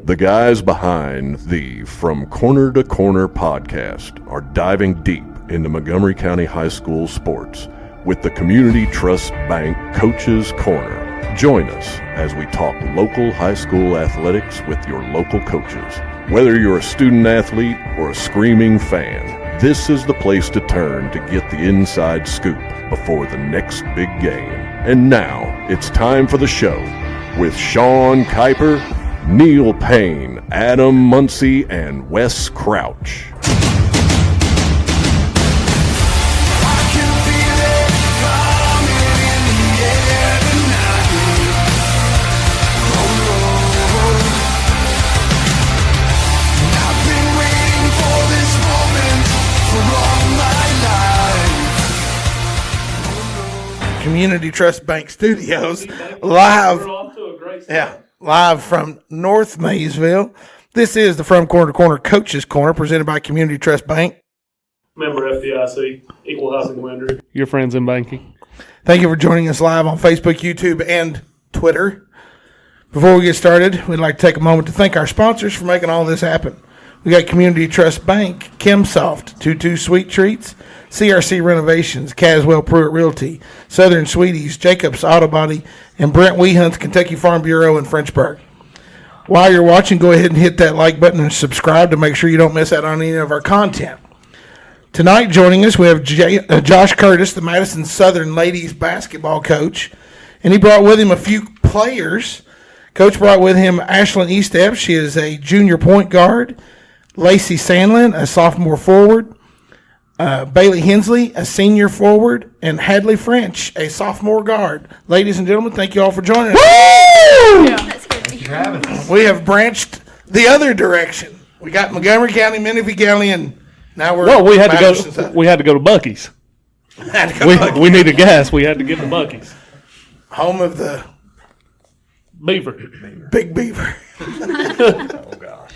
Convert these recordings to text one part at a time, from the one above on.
The guys behind the From Corner to Corner podcast are diving deep into Montgomery County High School sports with the Community Trust Bank Coaches Corner. Join us as we talk local high school athletics with your local coaches. Whether you're a student athlete or a screaming fan, this is the place to turn to get the inside scoop before the next big game. And now it's time for the show with Sean Kiper, Neil Payne, Adam Muncy, and Wes Crouch. Community Trust Bank Studios, live from North Maysville. This is the From Corner to Corner Coaches Corner, presented by Community Trust Bank. Member FDIC, Equal Housing Lender. Your friends in banking. Thank you for joining us live on Facebook, YouTube, and Twitter. Before we get started, we'd like to take a moment to thank our sponsors for making all this happen. We got Community Trust Bank, Chemsoft, 22 Sweet Treats, CRC Renovations, Caswell Pruitt Realty, Southern Sweeties, Jacobs Auto Body, and Brent Weehunt's Kentucky Farm Bureau in Frenchburg. While you're watching, go ahead and hit that like button and subscribe to make sure you don't miss out on any of our content. Tonight joining us, we have Josh Curtis, the Madison Southern ladies basketball coach, and he brought with him a few players. Coach brought with him Ashlan Estep. She is a junior point guard. Laci Sandlin, a sophomore forward. Bailey Hensley, a senior forward, and Hadley French, a sophomore guard. Ladies and gentlemen, thank you all for joining us. Woo! Yeah, that's good. Thanks for having us. We have branched the other direction. We got Montgomery County, Menifee County, and now we're. Well, we had to go to Buc-ee's. We needed gas. We had to get to Buc-ee's. Home of the Beaver. Big Beaver. Oh gosh.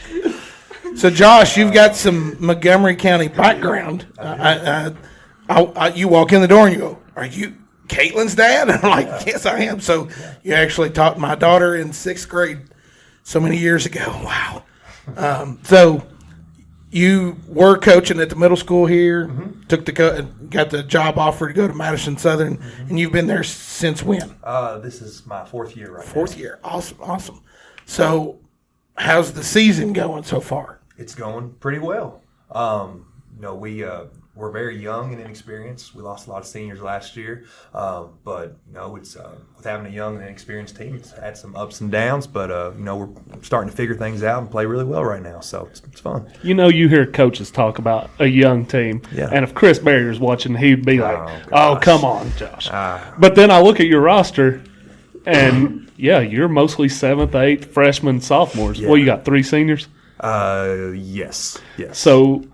So, Josh, you've got some Montgomery County background. You walk in the door and you go, "Are you Caitlin's dad?" And I'm like, "Yes, I am." So you actually taught my daughter in 6th grade so many years ago. Wow. So you were coaching at the middle school here, got the job offer to go to Madison Southern, and you've been there since when? This is my 4th year right now. 4th year. Awesome. So how's the season going so far? It's going pretty well. We're very young and inexperienced. We lost a lot of seniors last year, but it's with having a young and inexperienced team, it's had some ups and downs. But we're starting to figure things out and play really well right now, so it's fun. You hear coaches talk about a young team, and if Chris Barrier's watching, he'd be like, "Oh, come on, Josh." But then I look at your roster, and you're mostly 7th, 8th, freshmen, sophomores. Yeah. Well, you got 3 seniors. Yes. So,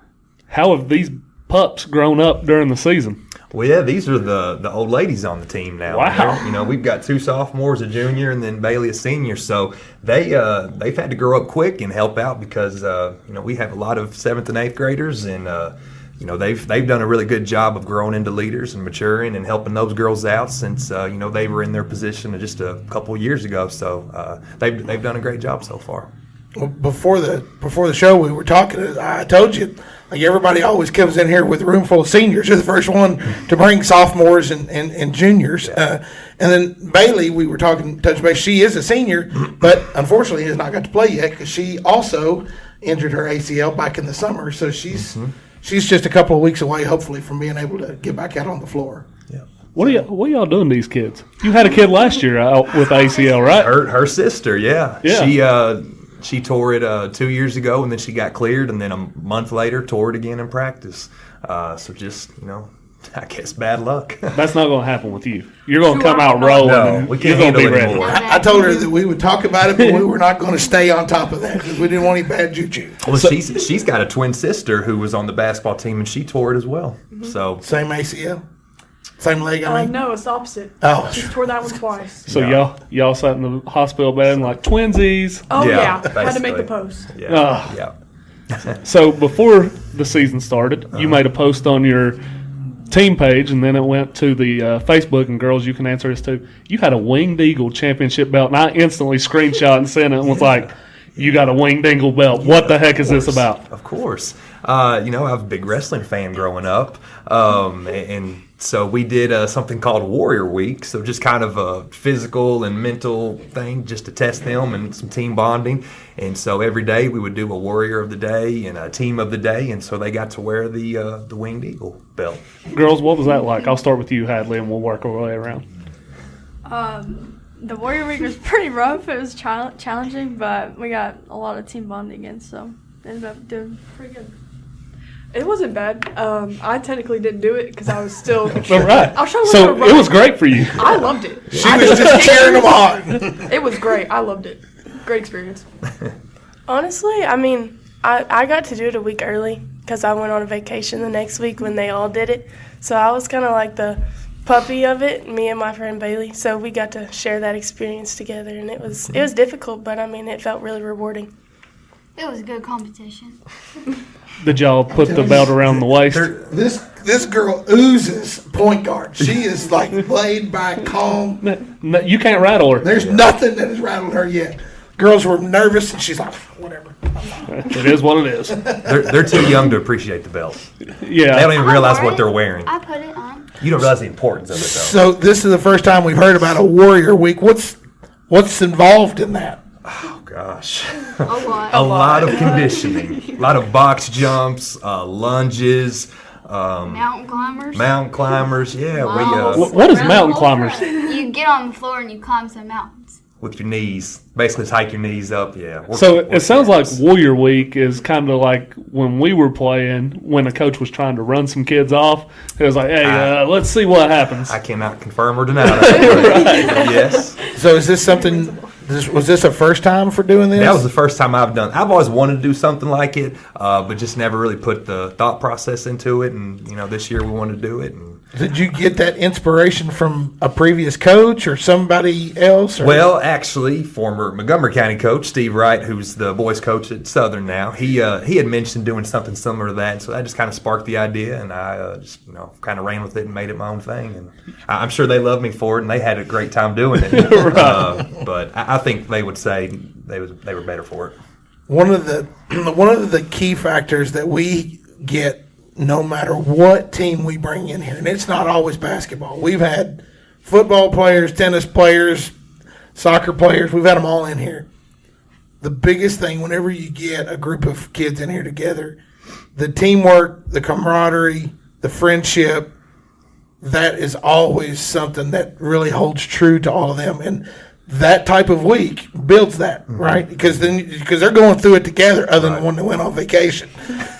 how have these pups grown up during the season? Well, these are the old ladies on the team now. Wow. We've got 2 sophomores, a junior, and then Bailey a senior. So they've had to grow up quick and help out because we have a lot of 7th and 8th graders, and they've done a really good job of growing into leaders and maturing and helping those girls out since they were in their position just a couple of years ago. So they've done a great job so far. Well, before the show, we were talking. I told you, like, everybody always comes in here with a room full of seniors. You're the first one to bring sophomores and juniors. And then Bailey, we were talking touch base. She is a senior, but unfortunately has not got to play yet because she also injured her ACL back in the summer. So she's just a couple of weeks away, hopefully, from being able to get back out on the floor. Yeah. What are y'all doing to these kids? You had a kid last year out with ACL, right? Her sister, yeah. She tore it 2 years ago, and then she got cleared, and then a month later tore it again in practice. So just, I guess bad luck. That's not going to happen with you. You're going to come out rolling. No, we can't handle it anymore. I told her that we would talk about it, but we were not going to stay on top of that because we didn't want any bad juju. Well, she's got a twin sister who was on the basketball team, and she tore it as well. So same ACL? Same leg, I mean? No, it's opposite. Oh. She tore that one twice. So y'all sat in the hospital bed and like twinsies. Oh, yeah. Had to make the post. Yeah. So before the season started, you made a post on your team page, and then it went to the Facebook, and girls, you can answer this too. You had a Winged Eagle championship belt, and I instantly screenshot and sent it and was like, You got a wing dingle belt. What the heck is this about? Of course. I was a big wrestling fan growing up. And so we did something called Warrior Week. So just kind of a physical and mental thing just to test them and some team bonding. And so every day we would do a Warrior of the Day and a Team of the Day. And so they got to wear the Winged Eagle belt. Girls, what was that like? I'll start with you, Hadley, and we'll work our way around. The Warrior Week was pretty rough. It was challenging, but we got a lot of team bonding in, so ended up doing pretty good. It wasn't bad. I technically didn't do it because I was still. All right. I was trying to So learn to it was run. great for you. I loved it. She was just cheering them on. It was great. I loved it. Great experience. Honestly, I mean, I got to do it a week early because I went on a vacation the next week when they all did it. So I was kind of like the puppy of it, me and my friend Bailey. So we got to share that experience together, and it was difficult, but I mean, it felt really rewarding. It was a good competition. Did y'all put the belt around the waist? This girl oozes point guard. She is like laid back, calm. No, you can't rattle her. There's nothing that has rattled her yet. Girls were nervous, and she's like, whatever. It is what it is. They're too young to appreciate the belt. Yeah. They don't even realize what they're wearing. I put it on. You don't realize the importance of it, though. So this is the first time we've heard about a Warrior Week. What's involved in that? Oh, gosh. A lot. A lot of conditioning. A lot of box jumps, lunges. Mountain climbers. Mountain climbers, yeah. What is mountain climbers? You get on the floor and you climb some mountains. With your knees. Basically, hike your knees up, yeah. So it sounds like Warrior Week is kind of like when we were playing, when a coach was trying to run some kids off. It was like, hey, let's see what happens. I cannot confirm or deny that. Yes. So is this something? Was this a first time for doing this? That was the first time I've done. I've always wanted to do something like it, but just never really put the thought process into it. And this year we wanted to do it. And did you get that inspiration from a previous coach or somebody else? Or? Well, actually, former Montgomery County coach Steve Wright, who's the boys coach at Southern now, he had mentioned doing something similar to that, and so that just kind of sparked the idea, and I just kind of ran with it and made it my own thing. And I'm sure they love me for it, and they had a great time doing it. Right. But I think they would say they were better for it. One of the key factors that we get, no matter what team we bring in here, and it's not always basketball. We've had football players, tennis players, soccer players. We've had them all in here. The biggest thing, whenever you get a group of kids in here together, the teamwork, the camaraderie, the friendship, that is always something that really holds true to all of them. And that type of week builds that, right? Because they're going through it together, other than when they went on vacation.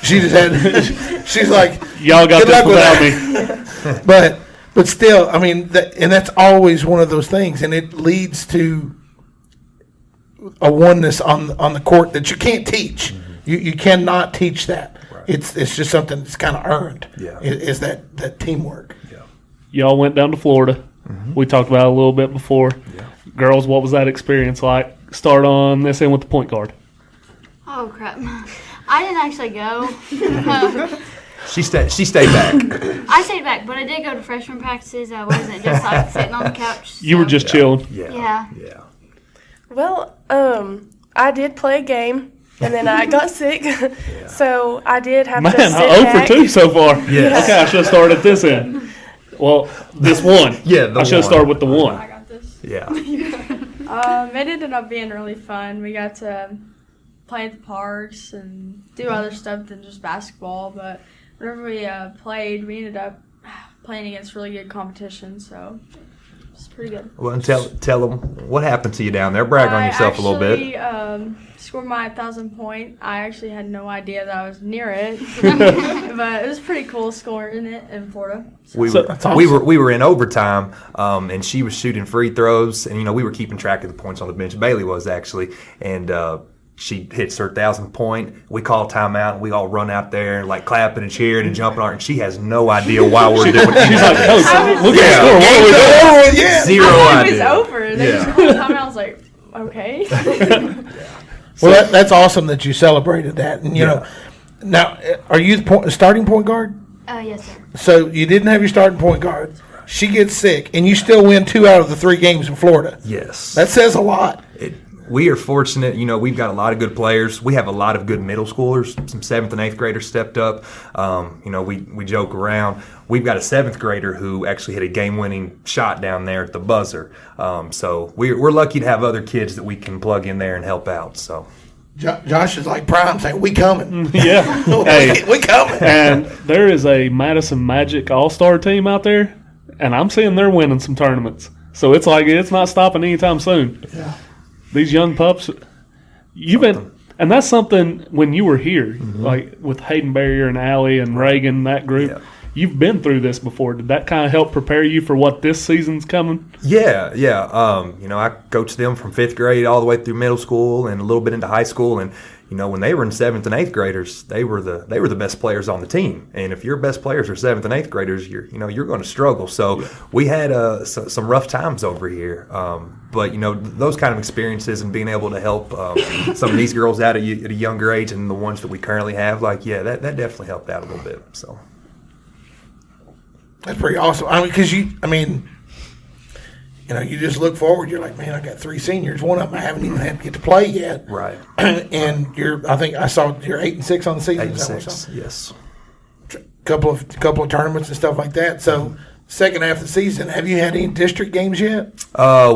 She just had, she's like, y'all got this without me. But still, I mean, and that's always one of those things, and it leads to a oneness on the court that you can't teach. You cannot teach that. Right. It's just something that's kind of earned. Yeah, is that teamwork. Yeah. Y'all went down to Florida. Mm-hmm. We talked about it a little bit before. Yeah. Girls, what was that experience like? Start on this end with the point guard. Oh, crap. I didn't actually go. She stayed back. I stayed back, but I did go to freshman practices. I wasn't just like sitting on the couch. You were just chilling. Yeah. Well, I did play a game, and then I got sick, so I did have to sit back. Man, 0 for 2 so far. Yes. Okay, I should have started at this end. Well, this one. I should have started with the one. I got this. Yeah. It ended up being really fun. We got to play at the parks and do other stuff than just basketball, but whenever we played, we ended up playing against really good competition, so it's pretty good. Well, and tell them what happened to you down there. Brag on yourself a little bit. I scored my 1,000 point. I actually had no idea that I was near it, but it was pretty cool scoring it in Florida. We were in overtime, and she was shooting free throws, and we were keeping track of the points on the bench. Bailey was actually, and she hits her 1,000 point. We call timeout, and we all run out there like clapping and cheering and jumping on her. And she has no idea why we're doing it. She's like, "Coach, look at the score. What are we doing?" Yeah. Zero idea. It was over. They just called timeout. I was like, okay. Well, that's awesome that you celebrated that. And know, now are you the starting point guard? Yes, sir. So you didn't have your starting point guard. She gets sick, and you still win 2 out of the 3 games in Florida. Yes. That says a lot. we are fortunate. We've got a lot of good players. We have a lot of good middle schoolers. Some 7th and 8th graders stepped up. We joke around. We've got a 7th grader who actually hit a game-winning shot down there at the buzzer. So we're lucky to have other kids that we can plug in there and help out. So. Josh is like Prime saying, "We coming." Yeah, hey, we coming. And there is a Madison Magic All-Star team out there, and I'm seeing they're winning some tournaments. So it's like it's not stopping anytime soon. Yeah. These young pups, and that's something when you were here, like with Hayden Barrier and Allie and Reagan, that group. Yeah. You've been through this before. Did that kind of help prepare you for what this season's coming? Yeah. I coached them from 5th grade all the way through middle school and a little bit into high school. And when they were in 7th and 8th graders, they were the best players on the team. And if your best players are 7th and 8th graders, you're going to struggle. So we had some rough times over here. But those kind of experiences and being able to help some of these girls out at a younger age and the ones that we currently have, that definitely helped out a little bit. So. That's pretty awesome. Because you just look forward. You're like, man, I got 3 seniors. One of them I haven't even had to get to play yet. Right. And I think I saw you're 8-6 on the season. 8-6, yes. Couple of tournaments and stuff like that. So second half of the season, have you had any district games yet?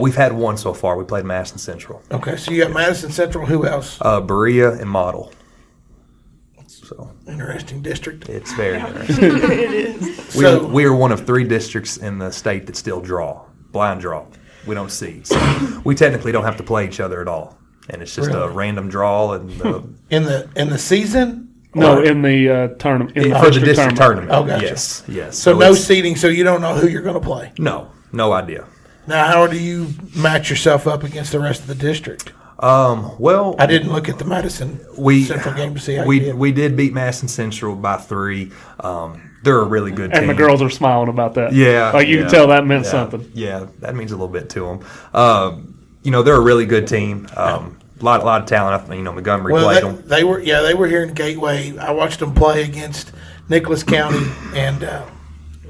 We've had one so far. We played Madison Central. Okay, so you got Madison Central. Who else? Berea and Model. So interesting district. It's very interesting. It is. We are one of 3 districts in the state that still blind draw. We don't seed. So we technically don't have to play each other at all, and it's just a random draw. And in the season. No, in the tournament. For the district tournament. Oh, gotcha. Yes. So no seeding, so you don't know who you're going to play. No idea. Now, how do you match yourself up against the rest of the district? Well, I didn't look at the Madison Central game to see how you did. We did beat Madison Central by 3. They're a really good team. And the girls are smiling about that. Yeah. Like you can tell that meant something. Yeah, that means a little bit to them. They're a really good team. A lot of talent. Montgomery played them. They were here in Gateway. I watched them play against Nicholas County and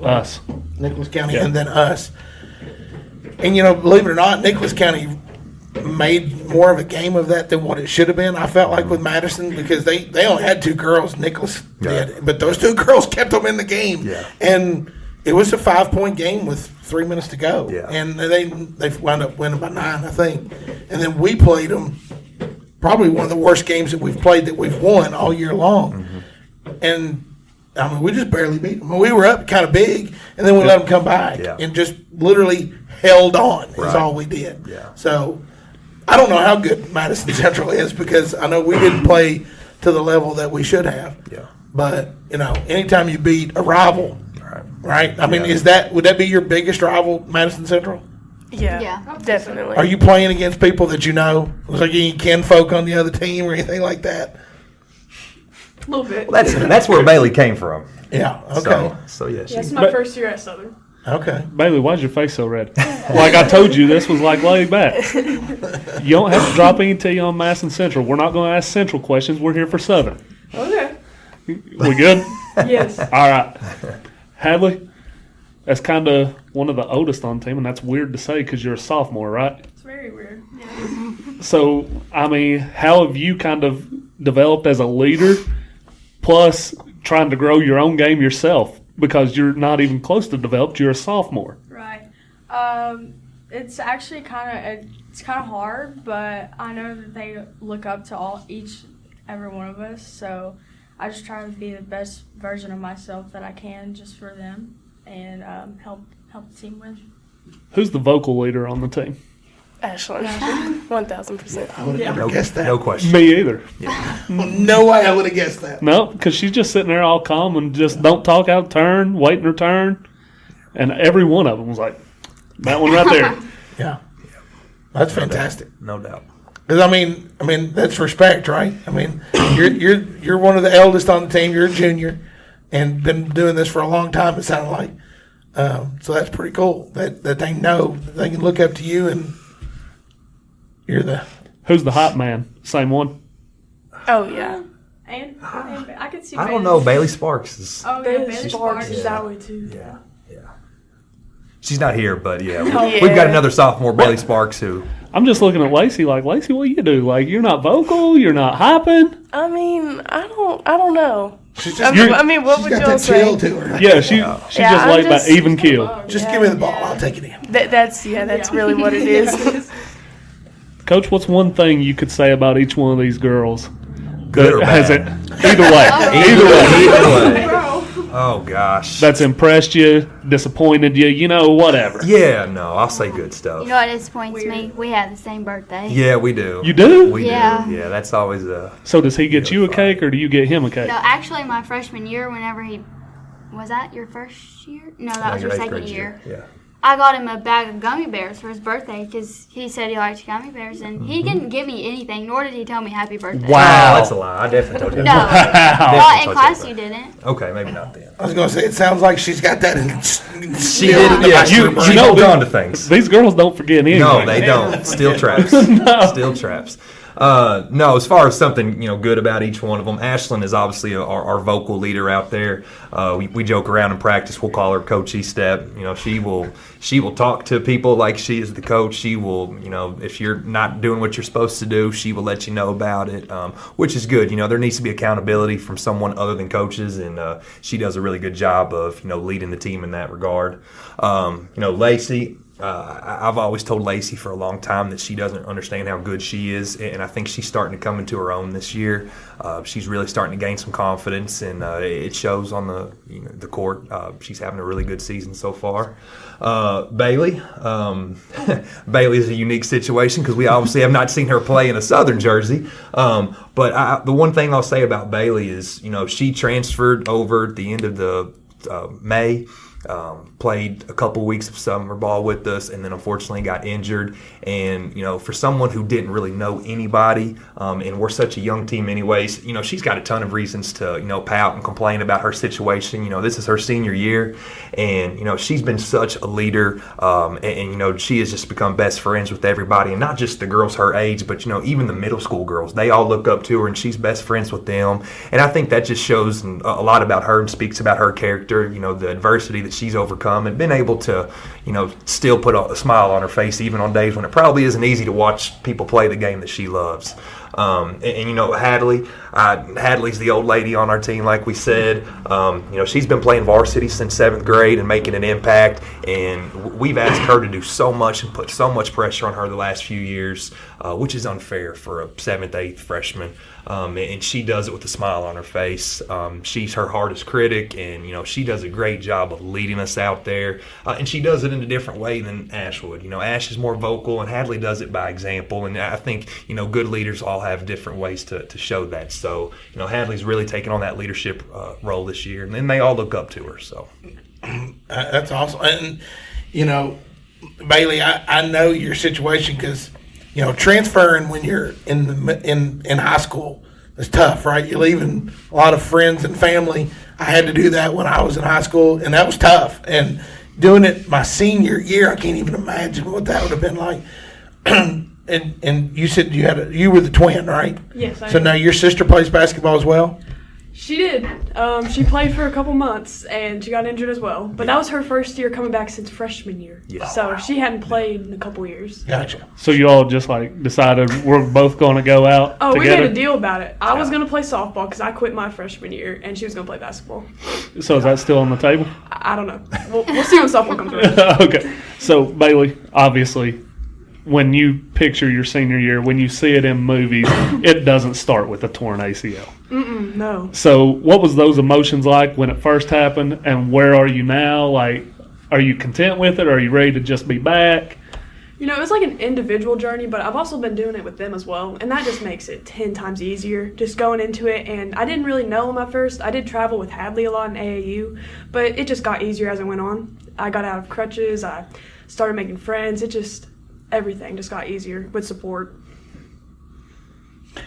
Us. Nicholas County and then us. And believe it or not, Nicholas County made more of a game of that than what it should have been. I felt like with Madison because they only had 2 girls. Nicholas did, but those 2 girls kept them in the game. Yeah. And it was a 5-point game with 3 minutes to go. Yeah. And they wound up winning by 9, I think. And then we played them. Probably one of the worst games that we've played that we've won all year long. And we just barely beat them. We were up kind of big, and then we let them come back and just literally held on. Is all we did. Yeah. So I don't know how good Madison Central is because I know we didn't play to the level that we should have. Yeah. But anytime you beat a rival, right? I mean, would that be your biggest rival, Madison Central? Yeah, definitely. Are you playing against people that you know? Was like any kinfolk on the other team or anything like that? A little bit. Well, that's where Bailey came from. Yeah. Okay. So yeah. That's my first year at Southern. Okay. Bailey, why's your face so red? Like I told you, this was like laid back. You don't have to drop any tea on Madison Central. We're not going to ask Central questions. We're here for Southern. Okay. We good? Yes. All right. Hadley, that's kind of one of the oldest on the team, and that's weird to say because you're a sophomore, right? It's very weird. So, how have you kind of developed as a leader, plus trying to grow your own game yourself? Because you're not even close to developed. You're a sophomore. Right. It's actually kind of hard, but I know that they look up to every one of us. So I just try to be the best version of myself that I can, just for them, and help the team win. Who's the vocal leader on the team? Ashlan. 1,000%. I would have never guessed that. No question. Me either. No way I would have guessed that. No, because she's just sitting there all calm and just don't talk out of turn, waiting her turn. And every one of them was like, that one right there. Yeah. That's fantastic. No doubt. Because I mean that's respect, right? I mean, you're one of the eldest on the team. You're a junior, and been doing this for a long time. It sounded like, so that's pretty cool that they know that they can look up to you and you're the. Who's the hot man? Same one. Oh yeah. And I can see. I don't know. Bailey Sparks is. Oh yeah, Bailey Bailey Sparks is Sparks. that way too. Yeah. She's not here, but Yeah. we've got another sophomore, Bailey Sparks, who. I'm just looking at Laci like, Laci, what do you do? Like, you're not vocal, you're not hyping. I mean, I don't know. She's I just, mean, what she's would got y'all that chill say? to her. Yeah, she just I'm laid back, just- even keel. Just give me the ball. I'll take it in. That's really what it is. Coach, what's one thing you could say about each one of these girls? Good or that has bad? it either way. Either way. Oh gosh. That's impressed you, disappointed you, whatever. Yeah, no, I'll say good stuff. You know what disappoints me? We have the same birthday. Yeah, we do. You do? We Yeah. do. Yeah, that's always a. So does he get you a cake or do you get him a cake? No, actually, my freshman year, whenever he was that your first year? No, that was your eighth second grade year. Yeah. I got him a bag of gummy bears for his birthday because he said he liked gummy bears, and he didn't give me anything, nor did he tell me happy birthday. Wow, that's a lie. I definitely told you. No, Definitely not in told class you you didn't. Okay, maybe not then. I was going to say, it sounds like she's got that in She did. Yeah, she holds on to things. These girls don't forget anything. No, they don't. Still traps. Still traps. No, as far as something good about each one of them, Ashlan is obviously our vocal leader out there. We joke around in practice. We'll call her Coach Estep. She will talk to people like she is the coach. She will, if you're not doing what you're supposed to do, she will let you know about it, which is good. There needs to be accountability from someone other than coaches, and she does a really good job of leading the team in that regard. Laci. I've always told Laci for a long time that she doesn't understand how good she is, and I think she's starting to come into her own this year. She's really starting to gain some confidence, and it shows on the court. She's having a really good season so far. Bailey, Bailey is a unique situation because we obviously have not seen her play in a Southern jersey. But the one thing I'll say about Bailey is, she transferred over at the end of the May. Played a couple weeks of summer ball with us, and then unfortunately got injured. And for someone who didn't really know anybody, and we're such a young team anyways, she's got a ton of reasons to pout and complain about her situation. This is her senior year, and she's been such a leader, and she has just become best friends with everybody, and not just the girls her age, but even the middle school girls. They all look up to her, and she's best friends with them. And I think that just shows a lot about her and speaks about her character. The adversity that she's overcome and been able to, still put a smile on her face even on days when it probably isn't easy to watch people play the game that she loves. Hadley, Hadley's the old lady on our team, like we said. She's been playing varsity since 7th grade and making an impact, and we've asked her to do so much and put so much pressure on her the last few years, which is unfair for a 7th, 8th freshman. And she does it with a smile on her face. She's her hardest critic, and she does a great job of leading us out there. And she does it in a different way than Ash would. Ash is more vocal, and Hadley does it by example. And I think good leaders all have different ways to show that. So Hadley's really taken on that leadership role this year, and then they all look up to her. So that's awesome. And Bailey, I know your situation because transferring when you're in high school is tough, right? You're leaving a lot of friends and family. I had to do that when I was in high school, and that was tough. And doing it my senior year, I can't even imagine what that would have been like. And you said you were the twin, right? Yes, I So am. now your sister plays basketball as well? She did. She played for a couple months, and she got injured as well. But that was her first year coming back since freshman year. Yeah. So she hadn't played in a couple years. Gotcha. So you all just decided we're both going to go out Oh, together? we made a deal about it. I was going to play softball because I quit my freshman year, and she was going to play basketball. So is that still on the table? I don't know. We'll see when softball comes around. Okay. So Bailey, obviously, when you picture your senior year, when you see it in movies, it doesn't start with a torn ACL. No. So what was those emotions like when it first happened, and where are you now? Like, are you content with it? Or are you ready to just be back? It was like an individual journey, but I've also been doing it with them as well, and that just makes it 10 times easier just going into it. And I didn't really know them at first. I did travel with Hadley a lot in AAU, but it just got easier as I went on. I got out of crutches. I started making friends. Everything just got easier with support.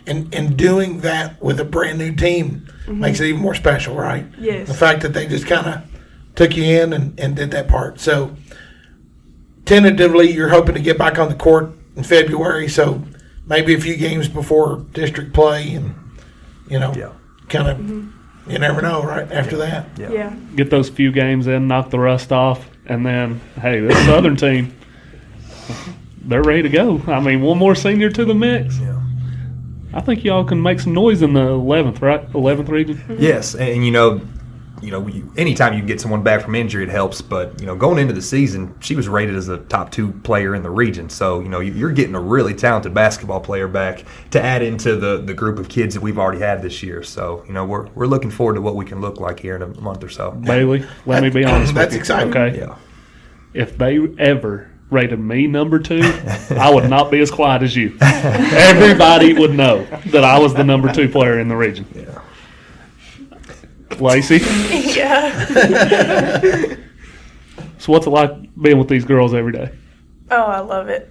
And doing that with a brand new team makes it even more special, right? Yes. The fact that they just kind of took you in and did that part. So tentatively, you're hoping to get back on the court in February. So maybe a few games before district play, and kind of you never know, right? After that, Yeah. Get those few games in, knock the rust off, and then, hey, this Southern team, they're ready to go. I mean, one more senior to the mix. Yeah. I think y'all can make some noise in the 11th, right? 11th region. Yes, and anytime you get someone back from injury, it helps. But going into the season, she was rated as a top 2 player in the region. So you're getting a really talented basketball player back to add into the group of kids that we've already had this year. So we're looking forward to what we can look like here in a month or so. Bailey, let me be honest with you. That's exciting. Okay. Yeah. If they ever rated me number 2, I would not be as quiet as you. Everybody would know that I was the number 2 player in the region. Yeah. Laci, Yeah. so what's it like being with these girls every day? Oh, I love it.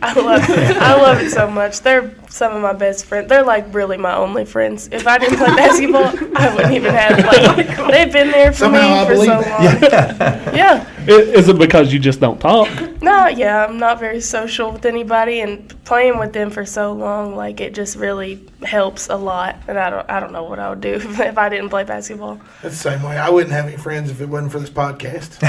I love it. I love it so much. They're some of my best friends. They're like really my only friends. If I didn't play basketball, I wouldn't even have they've been there for Somehow I me for believe so that. long. Yeah. Is it because you just don't talk? No, yeah, I'm not very social with anybody, and playing with them for so long, like it just really helps a lot. And I don't know what I would do if I didn't play basketball. That's the same way. I wouldn't have any friends if it wasn't for this podcast.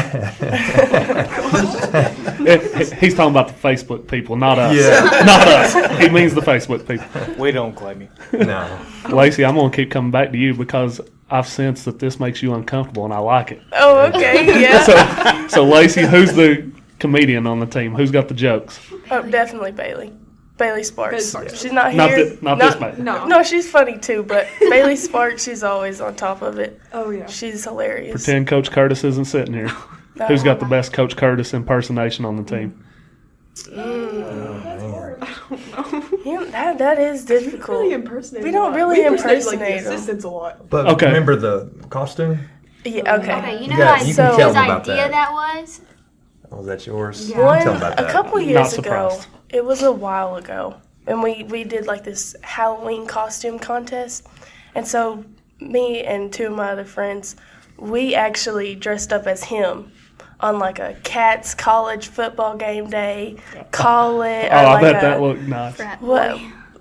He's talking about the Facebook people, not us. Yeah. Not us. He means the Facebook people. We don't claim you. No. Laci, I'm going to keep coming back to you because I've sensed that this makes you uncomfortable, and I like it. Oh, okay, yeah. So Laci, who's the comedian on the team? Who's got the jokes? Oh, definitely Bailey. Bailey Sparks. Bailey Sparks. She's not Not here. this Bailey. No. No, she's funny too, but Bailey Sparks, she's always on top of it. Oh, yeah. She's hilarious. Pretend Coach Curtis isn't sitting here. No. Who's got the best Coach Curtis impersonation on the team? Yeah, that is difficult. Really impersonate. We don't a lot. really We impersonate, like, impersonate the 'em. assistants a lot. But Okay. remember the costume? Yeah, okay. Okay, you know Yeah, how you can his tell them about idea that. that was? Oh, was that yours? Yeah. You One, tell them about a that. couple Not years ago, surprised. it was a while ago, and we did like this Halloween costume contest. And so me and 2 of my other friends, we actually dressed up as him on like a Cats college football game day, call it. Oh, or I like bet a- that looked nice. Frat boy. Well,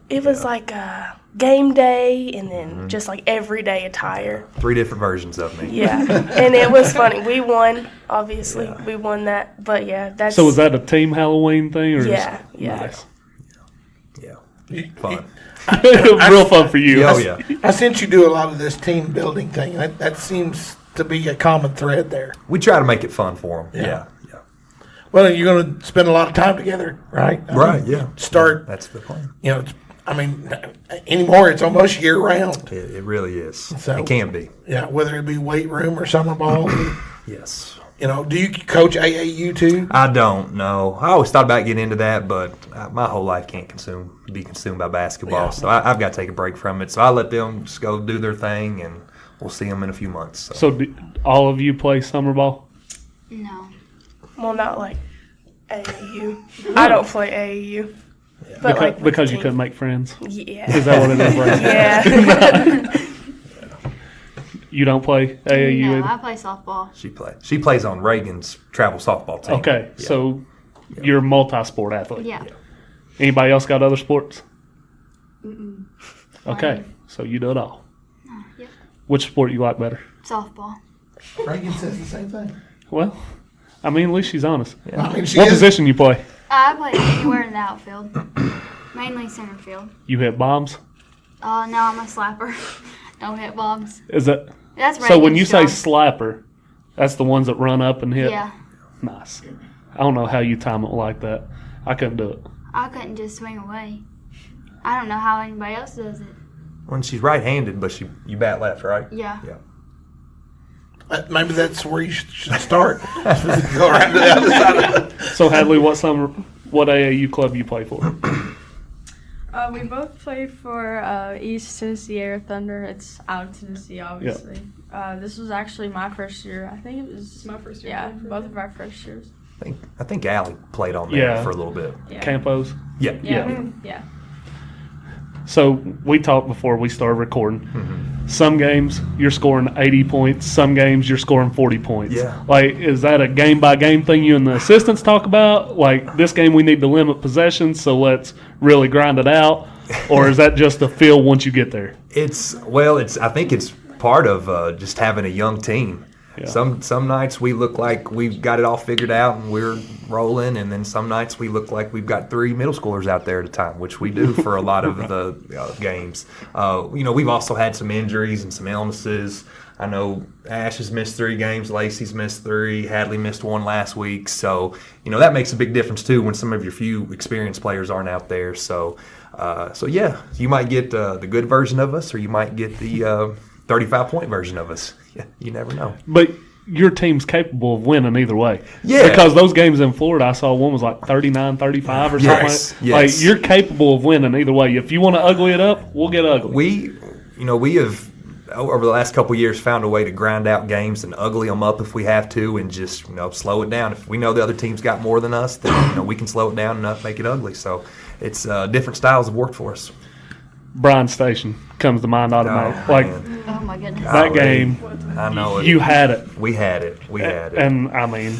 it was like a game day and then just like everyday attire. 3 different versions of me. Yeah, and it was funny. We won, obviously. Yeah. We won that, but yeah, that's So was that a team Halloween thing? Or Yeah, yeah. Nice. Yeah. Fun. Real fun for you. Oh, yeah. I sense you do a lot of this team building thing. That seems to be a common thread there. We try to make it fun for them. Yeah. Yeah. Well, you're going to spend a lot of time together, right? I Right, mean, yeah. Start, That's the plan. anymore it's almost year round. It really is. So- It can be. Yeah, whether it be weight room or summer ball. Yes. Do you coach AAU too? I don't know. I always thought about getting into that, but my whole life can't be consumed by basketball. Yeah. So I've got to take a break from it. So I let them just go do their thing, and we'll see them in a few months. So. So do all of you play summer ball? No. well, not like AAU. I don't play AAU. But like with Because the you team. couldn't make friends? Yeah. Is that what it is? Right? Yeah. You don't play AAU No, either? I play softball. She plays on Reagan's travel softball team. Okay, Yeah. so you're a multi-sport athlete. Yeah. Anybody else got other sports? Okay, so you do it all. Yep. Which sport you like better? Softball. Reagan says the same thing. Well, I mean, at least she's honest. I mean, she What is- position you play? I play anywhere in the outfield. Mainly center field. You hit bombs? No, I'm a slapper. Don't hit bombs. Is that That's so? When Reagan's you say job. slapper, that's the ones that run up and hit. Yeah. Nice. I don't know how you time it like that. I couldn't do it. I couldn't just swing away. I don't know how anybody else does it. When she's right-handed, but you bat left, right? Yeah. Yeah. Maybe that's where you should start. Go around to the other side of it. So Hadley, what AAU club you play for? We both play for East Tennessee Air Thunder. It's out of Tennessee, obviously. This was actually my first year. I think it was My first year. Yeah, both of our first years. I think Allie played on there Yeah. for a little bit. Yeah. Campos. Yeah. Yeah. So we talked before we started recording. Mm-hmm. Some games you're scoring 80 points. Some games you're scoring 40 points. Yeah. Like, is that a game by game thing you and the assistants talk about? Like, this game we need to limit possessions, so let's really grind it out, or is that just a feel once you get there? I think it's part of just having a young team. Yeah. Some nights we look like we've got it all figured out and we're rolling, and then some nights we look like we've got 3 middle schoolers out there at a time, which we do for a lot of the games. We've also had some injuries and some illnesses. I know Ash has missed 3 games, Laci's missed 3, Hadley missed 1 last week. So, that makes a big difference too when some of your few experienced players aren't out there. So yeah, you might get the good version of us, or you might get the 35-point version of us. Yeah, you never know. But your team's capable of winning either way. Yeah. Because those games in Florida, I saw one was like 39-35 or something. Yes. Like you're capable of winning either way. If you want to ugly it up, we'll get ugly. We have over the last couple of years found a way to grind out games and ugly them up if we have to, and just slow it down. If we know the other team's got more than us, then we can slow it down and not make it ugly. So it's different styles have worked for us. Bryan Station comes to mind automatic. Oh my goodness. That game, I know it. you had it. We had it. And I mean,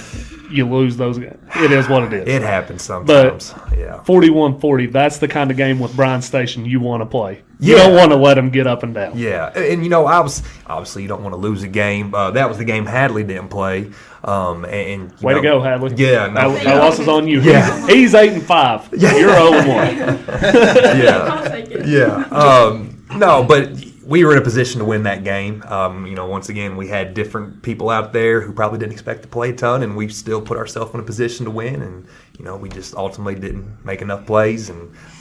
you lose those games. It is what it is. It happens sometimes. But yeah. 41-40, that's the kind of game with Bryan Station you want to play. Yeah. You don't want to let them get up and down. Yeah, and obviously you don't want to lose a game. That was the game Hadley didn't play. Way to go, Hadley. Yeah, that loss is on you. Yeah. He's 8-5. Yeah. You're 0-1. Yeah. Yeah. No, but we were in a position to win that game. Once again, we had different people out there who probably didn't expect to play a ton, and we still put ourselves in a position to win. And we just ultimately didn't make enough plays.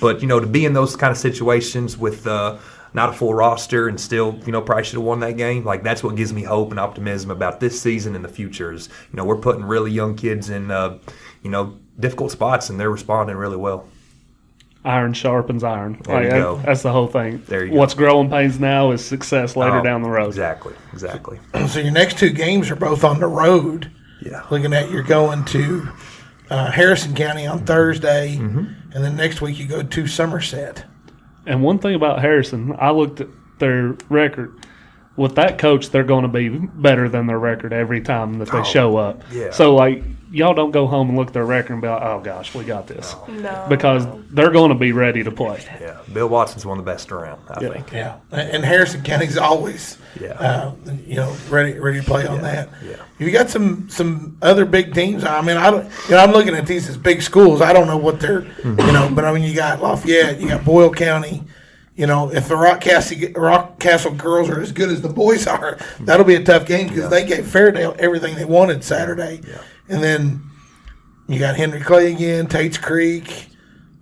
But to be in those kind of situations with not a full roster and still, probably should have won that game. Like, that's what gives me hope and optimism about this season and the future. Is we're putting really young kids in difficult spots, and they're responding really well. Iron sharpens iron. There you go. That's the whole thing. There you go. What's growing pains now is success later down the road. Exactly. So your next 2 games are both on the road. Yeah. Looking at you're going to Harrison County on Thursday, and then next week you go to Somerset. And one thing about Harrison, I looked at their record. With that coach, they're going to be better than their record every time that they show up. Yeah. So, y'all don't go home and look at their record and be like, oh, gosh, we got this. No. Because they're going to be ready to play. Yeah. Bill Watson's one of the best around, I think. Yeah, and Harrison County's always, ready to play on that. Yeah. You got some other big teams. I mean, I'm looking at these as big schools. I don't know what they're, but I mean, you got Lafayette, you got Boyle County. If the Rock Castle girls are as good as the boys are, that'll be a tough game because they gave Fairdale everything they wanted Saturday. Yeah. And then you got Henry Clay again, Tate's Creek,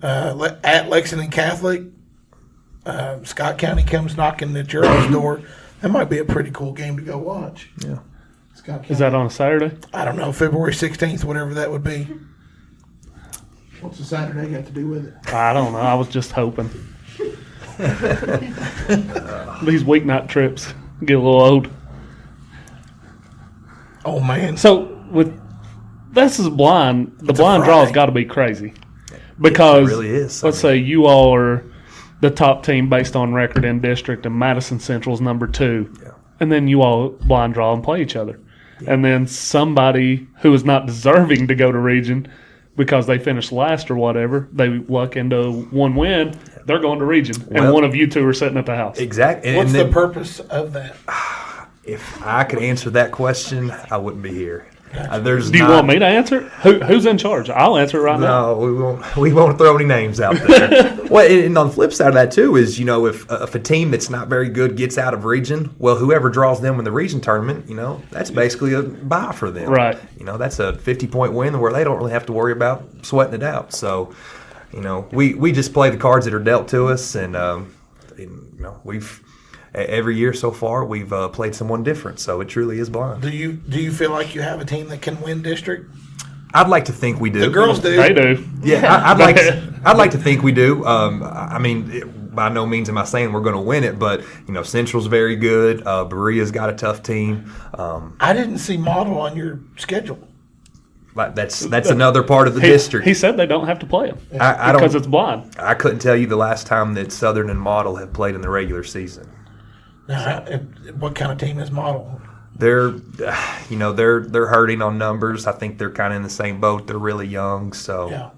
at Lexington Catholic. Scott County comes knocking at your all's door. That might be a pretty cool game to go watch. Yeah. Scott County. Is that on a Saturday? I don't know, February 16th, whatever that would be. What's the Saturday got to do with it? I don't know. I was just hoping. These weeknight trips get a little old. Oh, man. So, this is blind. The blind Friday. draw's got to be crazy. Because, it really is. let's say you all are the top team based on record in district, and Madison Central's number 2. Yeah. And then you all blind draw and play each other. Yeah. And then somebody who is not deserving to go to region because they finished last or whatever, they luck into one win, they're going to region. And one of you 2 are sitting at the house. Exactly. What's the purpose of that? If I could answer that question, I wouldn't be here. Do you want me to answer? Who's in charge? I'll answer it right now. No, we won't throw any names out there. Well, and on the flip side of that too is, if a team that's not very good gets out of region, well, whoever draws them in the region tournament, that's basically a bye for them. Right. That's a 50-point win where they don't really have to worry about sweating it out. So, we just play the cards that are dealt to us, and we've. Every year so far, we've played someone different, so it truly is blind. Do you feel like you have a team that can win district? I'd like to think we do. The girls do. They do. Yeah, I'd like to think we do. By no means am I saying we're going to win it, but Central's very good. Berea's got a tough team. I didn't see Model on your schedule. That's another part of the district. He said they don't have to play them I because don't, it's blind. I couldn't tell you the last time that Southern and Model have played in the regular season. Now, what kind of team is Model? They're hurting on numbers. I think they're kind of in the same boat. They're really young, so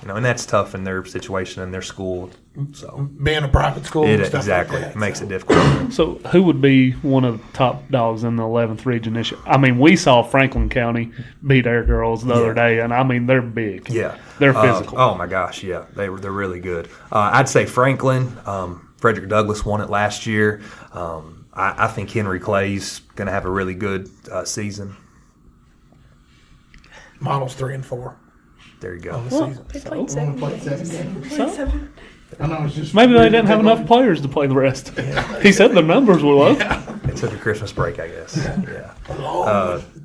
and that's tough in their situation in their school. So Being a private school and stuff exactly like that. makes it difficult. So who would be one of the top dogs in the 11th region this year? I mean, we saw Franklin County beat our girls the other day, and I mean, they're big. Yeah. They're physical. Oh, my gosh, yeah. They're really good. I'd say Franklin. Frederick Douglass won it last year. I think Henry Clay's going to have a really good season. Models 3 and 4. There you go. On the season. They played seven. Played 7 games. So, I know it's just maybe they didn't have enough players to play the rest. He said the numbers were low. They took a Christmas break, I guess. Yeah.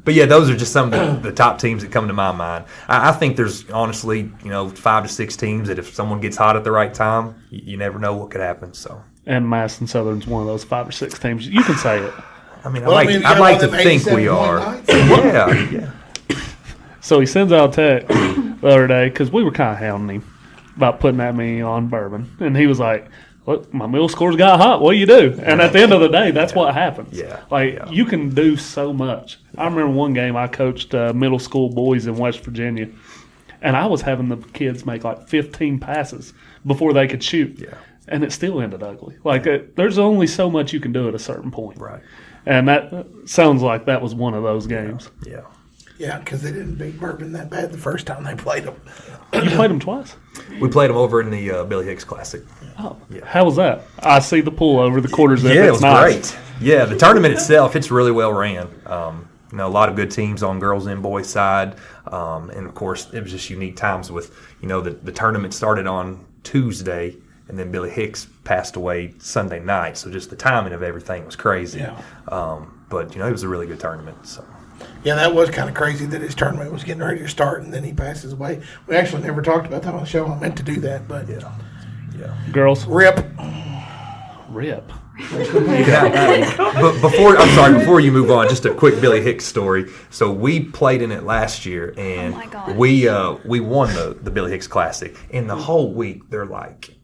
But yeah, those are just some of the top teams that come to my mind. I think there's honestly, 5 to 6 teams that if someone gets hot at the right time, you never know what could happen. So. And Madison Southern's one of those 5 or 6 teams. You can say it. I mean, Well, I mean, you I'd got like one to of them think we 87 are. point nights. Yeah. So he sends out a text the other day because we were kind of hounding him about putting that many on bourbon. And he was like, look, my middle scores got hot. What do you do? And at the end of the day, that's what happens. Yeah. You can do so much. I remember one game I coached middle school boys in West Virginia, and I was having the kids make like 15 passes before they could shoot. Yeah. And it still ended ugly. There's only so much you can do at a certain point. Right. And that sounds like that was one of those games. Yeah. Yeah, because they didn't beat Bourbon that bad the first time they played them. You played them twice? We played them over in the Billy Hicks Classic. Oh, yeah. How was that? I see the pool over the quarters there. Yeah, it It's was nice. great. Yeah, the tournament itself, it's really well ran. A lot of good teams on girls and boys side. And, of course, it was just unique times with, the tournament started on Tuesday, and then Billy Hicks passed away Sunday night. So just the timing of everything was crazy. Yeah. But, it was a really good tournament. So. Yeah, that was kind of crazy that his tournament was getting ready to start and then he passes away. We actually never talked about that on the show. I meant to do that, but Yeah. Girls, rip. rip. But before you move on, just a quick Billy Hicks story. So we played in it last year, and Oh my gosh. we won the Billy Hicks Classic. And the whole week they're like,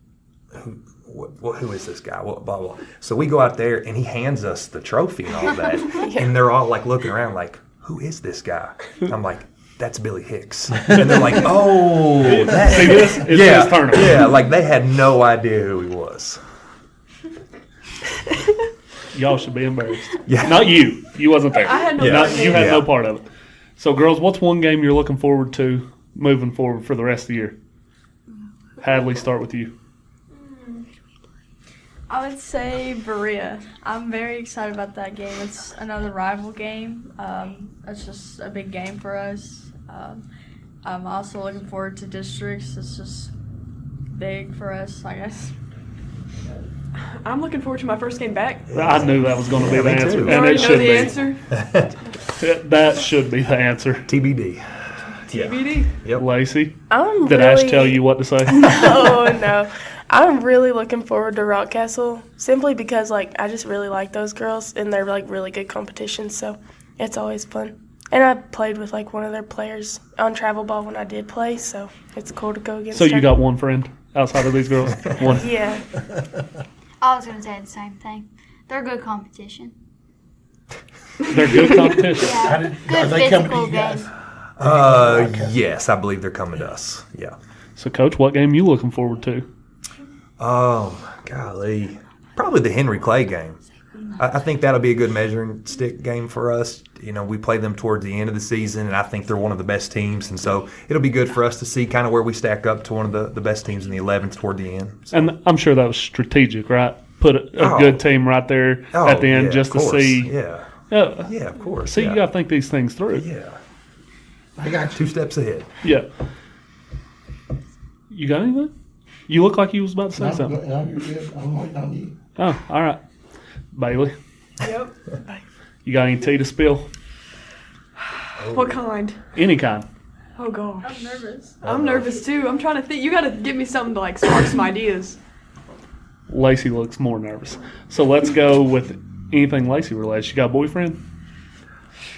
who is this guy? Blah, blah, blah. So we go out there, and he hands us the trophy and all that, and they're all like looking around like, who is this guy? I'm like, that's Billy Hicks. And they're like, oh, that. See this? It's his tournament. Yeah, like they had no idea who he was. Y'all should be embarrassed. Yeah. Not you. You wasn't there. I had no Yeah. part in You it. had Yeah. no part of it. So, girls, what's one game you're looking forward to moving forward for the rest of the year? Hadley, start with you. I would say Berea. I'm very excited about that game. It's another rival game. It's just a big game for us. I'm also looking forward to districts. It's just big for us, I guess. I'm looking forward to my first game back. I knew that was going to be the me answer. too. You And already it know should the be. answer. That should be the answer. TBD. TBD. Yep. Lacey, I'm did really, Ash tell you what to say? Oh no, I'm really looking forward to Rockcastle simply because I just really like those girls and they're really good competition. So it's always fun. And I played with one of their players on travel ball when I did play, so it's cool to go against. So her. you got one friend outside of these girls? One. Yeah. I was going to say the same thing. They're good competition. They're good competition. How Yeah. did, are Good they coming to physical you guys? game. Yes, I believe they're coming to us. Yeah. So, Coach, what game you looking forward to? Golly. Probably the Henry Clay game. I think that'll be a good measuring stick game for us. We play them towards the end of the season, and I think they're one of the best teams. And so it'll be good for us to see kind of where we stack up to one of the best teams in the 11th toward the end. So, And I'm sure that was strategic, right? Put a good team right there at the end just to of course. see. Yeah. Yeah, Of course. See, yeah. you got to think these things through. Yeah. I got 2 you. steps ahead. Yeah. You got anything? You look like you was about to say something. No, you're good. I'm waiting on you. Oh, all right. Bailey, Yep. you got any tea to spill? What kind? Any kind. Oh gosh. I'm nervous. I'm nervous too. I'm trying to think. You got to give me something to spark some ideas. Lacey looks more nervous. So let's go with anything Lacey related. She got a boyfriend?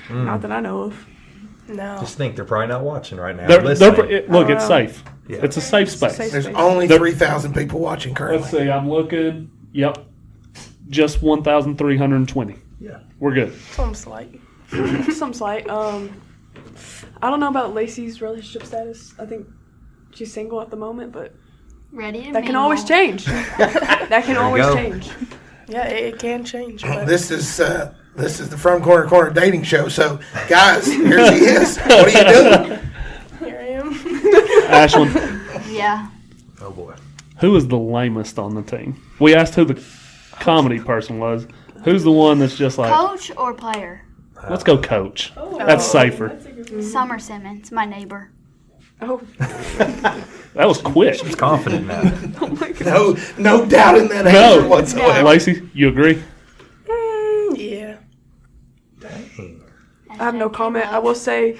Not that I know of. No. Just think they're probably not watching right now. They're, Listening. look, it's safe. Yeah. It's a safe space. Safe There's space. only They're- 3,000 people watching currently. Let's see. I'm looking. Yep. Just 1,320. Yeah. We're good. Some slight. Some slight. I don't know about Lacey's relationship status. I think she's single at the moment, but Ready to That can always change. That can always go. change. Yeah, it can change. But This is the From Corner to Corner dating show. So, guys, here she is. What are you doing? here I am. Ashlan, Yeah. Oh boy. who is the lamest on the team? We asked who the comedy person was. Who's the one that's just like, Coach or player? let's go coach. That's safer. Summer Simmons, my neighbor. Oh, That was quick. She's confident now. No doubt in that No. answer whatsoever. Lacey, you agree? Yeah. Dang. I have no comment. I will say,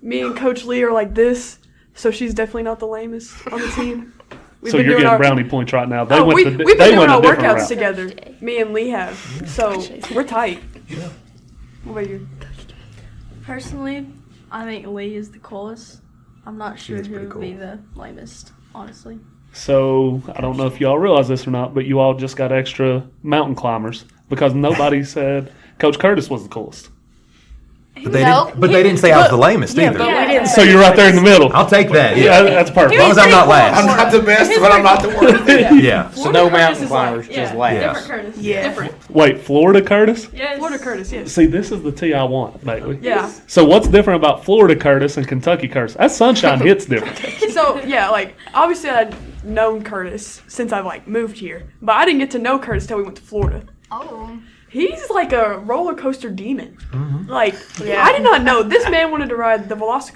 me and Coach Lee are like this, so she's definitely not the lamest on the team. We've So been you're doing getting our- brownie points right now. They Oh, went. we've the, been they doing went our a different workouts route. together. Me and Lee have, so we're tight. What about you? Personally, I think Lee is the coolest. I'm not sure is who pretty would be cool. the lamest, honestly. So I don't know if y'all realize this or not, but you all just got extra mountain climbers because nobody said Coach Curtis was the coolest. But they No, didn't. But they didn't say I was the lamest Yeah, either. but we Yeah. didn't So say you're right there in the middle. I'll take that. Yeah, Yeah. that's perfect. As long as I'm not I'm last. not the best, but I'm not the worst. Yeah. So no Curtis mountain is climbers, like- just yeah, last. Yeah. Different Curtis. Yeah. Different. Wait, Florida Curtis? Yes. Florida Curtis, yes. See, this is the tea I want, Bailey. Yeah. So what's different about Florida Curtis and Kentucky Curtis? That sunshine hits different. So yeah, like obviously I'd known Curtis since I like moved here, but I didn't get to know Curtis till we went to Florida. Oh. He's like a roller coaster demon. Like Yeah. I did not know this man wanted to ride the was